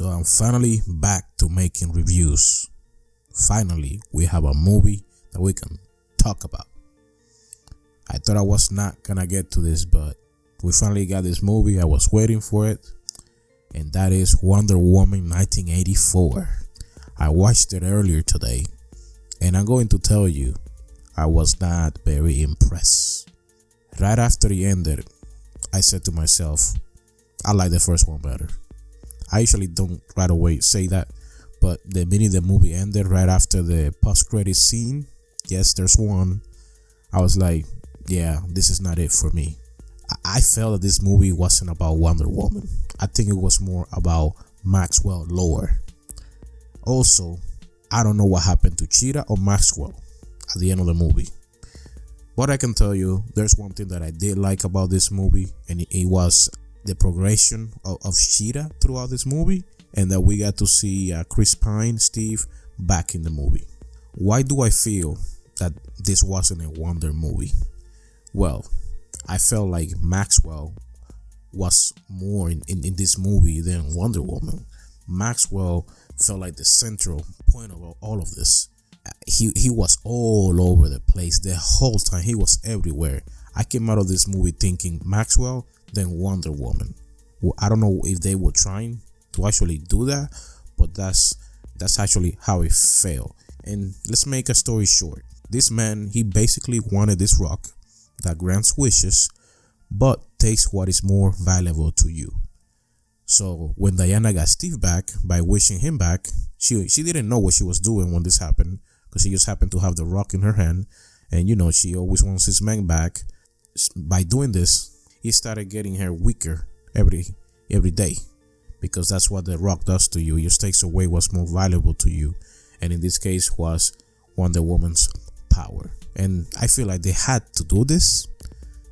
So I'm finally back to making reviews. Finally, we have a movie that we can talk about. I thought I was not gonna get to this, but we finally got this movie. I was waiting for it, and that is Wonder Woman 1984. I watched it earlier today, and I'm going to tell you, I was not very impressed. Right after it ended, I said to myself, I like the first one better. I usually don't right away say that, but the minute the movie ended, right after the post-credit scene, yes, there's one, I was like, yeah, this is not it for me. I felt that this movie wasn't about Wonder Woman. I think it was more about Maxwell lore. Also, I don't know what happened to Cheetah or Maxwell at the end of the movie. But I can tell you, there's one thing that I did like about this movie, and it was the progression of Cheetah throughout this movie, and that we got to see Chris Pine, Steve, back in the movie. Why do I feel that this wasn't a Wonder movie? Well, I felt like Maxwell was more in this movie than Wonder Woman. Maxwell felt like the central point of all of this. He was all over the place the whole time. He was everywhere. I came out of this movie thinking Maxwell, then Wonder Woman. Well, I don't know if they were trying to actually do that, but that's actually how it felt. And let's make a story short. This man, he basically wanted this rock that grants wishes, but takes what is more valuable to you. So when Diana got Steve back by wishing him back, she didn't know what she was doing when this happened, because she just happened to have the rock in her hand, and she always wants his man back. By doing this, he started getting her weaker every day, because that's what the rock does to you. It just takes away what's more valuable to you, and in this case was Wonder Woman's power. And I feel like they had to do this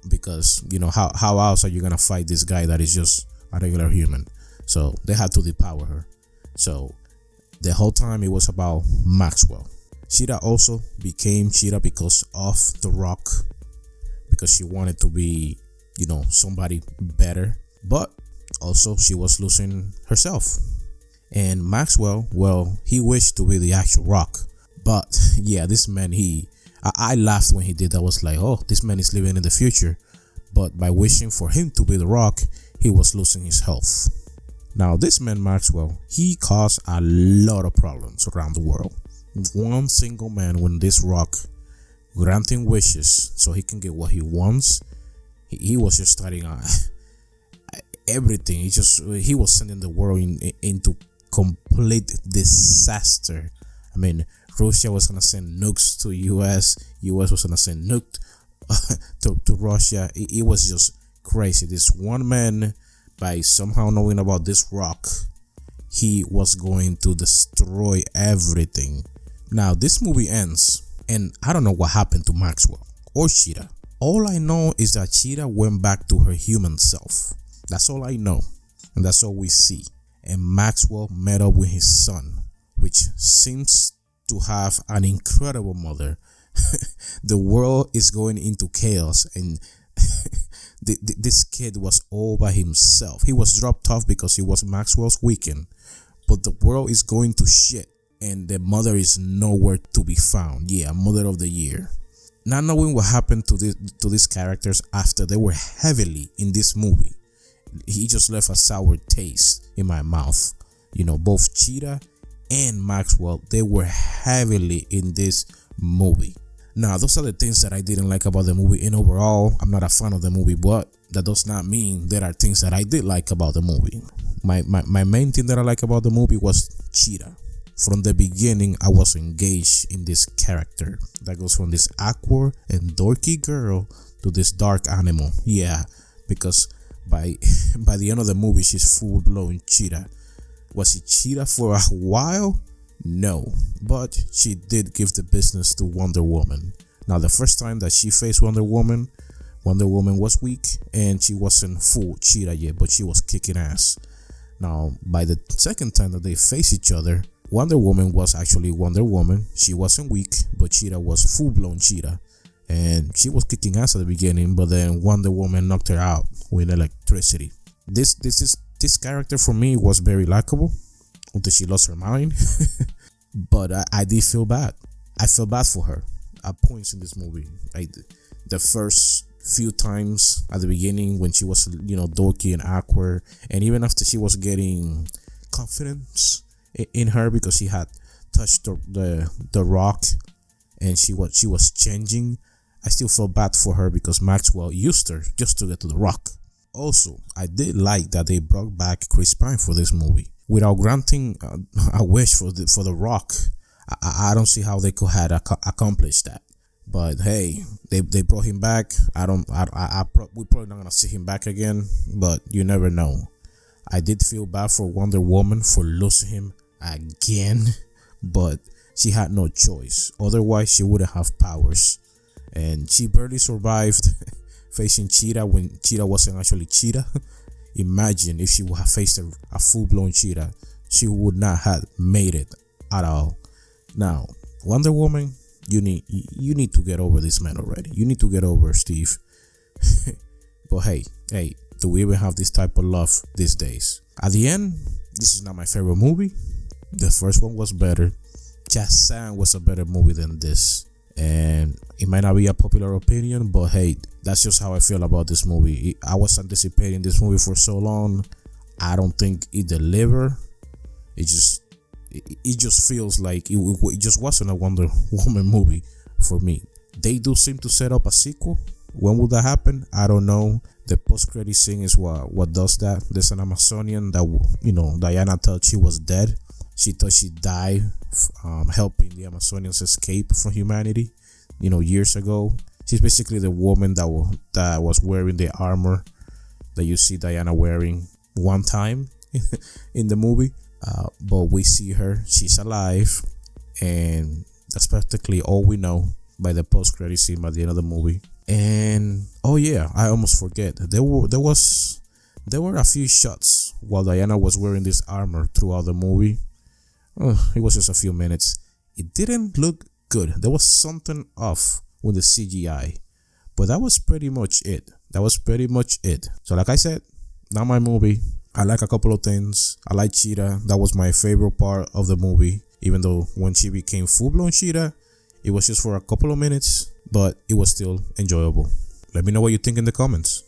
because how else are you gonna fight this guy that is just a regular human? So they had to depower her. So the whole time it was about Maxwell. Cheetah also became Cheetah because of the rock, because she wanted to be somebody better, but also she was losing herself. And Maxwell, well, he wished to be the actual rock, but yeah, this man, I laughed when he did that. I was like, oh, this man is living in the future, but by wishing for him to be the rock, he was losing his health. Now this man Maxwell, he caused a lot of problems around the world. One single man with this rock granting wishes so he can get what he wants, he was just starting everything. He was sending the world into complete disaster. I mean, Russia was gonna send nukes to US was gonna send nukes to Russia. It was just crazy. This one man, by somehow knowing about this rock, he was going to destroy everything. Now this movie ends, and I don't know what happened to Maxwell or Cheetah. All I know is that Cheetah went back to her human self. That's all I know, and that's all we see. And Maxwell met up with his son, which seems to have an incredible mother. The world is going into chaos, and this kid was all by himself. He was dropped off because he was Maxwell's weekend, but the world is going to shit, and the mother is nowhere to be found. Yeah, mother of the year. Not knowing what happened to these characters after they were heavily in this movie, he just left a sour taste in my mouth. Both Cheetah and Maxwell, they were heavily in this movie. Now, those are the things that I didn't like about the movie, and overall, I'm not a fan of the movie, but that does not mean there are things that I did like about the movie. My main thing that I like about the movie was Cheetah. From the beginning, I was engaged in this character that goes from this awkward and dorky girl to this dark animal. Yeah, because by the end of the movie, she's full-blown Cheetah. Was she Cheetah for a while? No, but she did give the business to Wonder Woman. Now, the first time that she faced Wonder Woman was weak, and she wasn't full Cheetah yet, but she was kicking ass. Now, by the second time that they faced each other, Wonder Woman was actually Wonder Woman. She wasn't weak, but Cheetah was full-blown Cheetah. And she was kicking ass at the beginning, but then Wonder Woman knocked her out with electricity. This character for me was very likable. until she lost her mind. But I did feel bad. I felt bad for her at points in this movie. Like the first few times at the beginning when she was, dorky and awkward, and even after she was getting confidence in her because she had touched the rock and she was changing. I still felt bad for her because Maxwell used her just to get to the rock. Also, I did like that they brought back Chris Pine for this movie without granting a wish for the rock. I don't see how they could have accomplished that. But hey, they brought him back. We're probably not gonna see him back again, but you never know. I did feel bad for Wonder Woman for losing him again, but she had no choice. Otherwise, she wouldn't have powers, and she barely survived facing Cheetah when Cheetah wasn't actually Cheetah. Imagine if she would have faced a full-blown Cheetah, she would not have made it at all. Now, Wonder Woman, you need to get over this man already. You need to get over Steve. But hey, do we even have this type of love these days? At the end, this is not my favorite movie. The first one was better. Shazam was a better movie than this. And it might not be a popular opinion, but hey, that's just how I feel about this movie. I was anticipating this movie for so long. I don't think it delivered. It just feels like it just wasn't a Wonder Woman movie for me. They do seem to set up a sequel. When will that happen? I don't know. The post-credit scene is what does that. There's an Amazonian that Diana thought she was dead. She thought she died helping the Amazonians escape from humanity, years ago. She's basically the woman that was wearing the armor that you see Diana wearing one time in the movie. But we see her, she's alive, and that's practically all we know by the post-credit scene by the end of the movie. And oh yeah, I almost forget. There were a few shots while Diana was wearing this armor throughout the movie. It was just a few minutes. It didn't look good. There was something off with the CGI, but that was pretty much it. So like I said, not my movie. I like a couple of things. I like Cheetah. That was my favorite part of the movie, even though when she became full-blown Cheetah, it was just for a couple of minutes, but it was still enjoyable. Let me know what you think in the comments.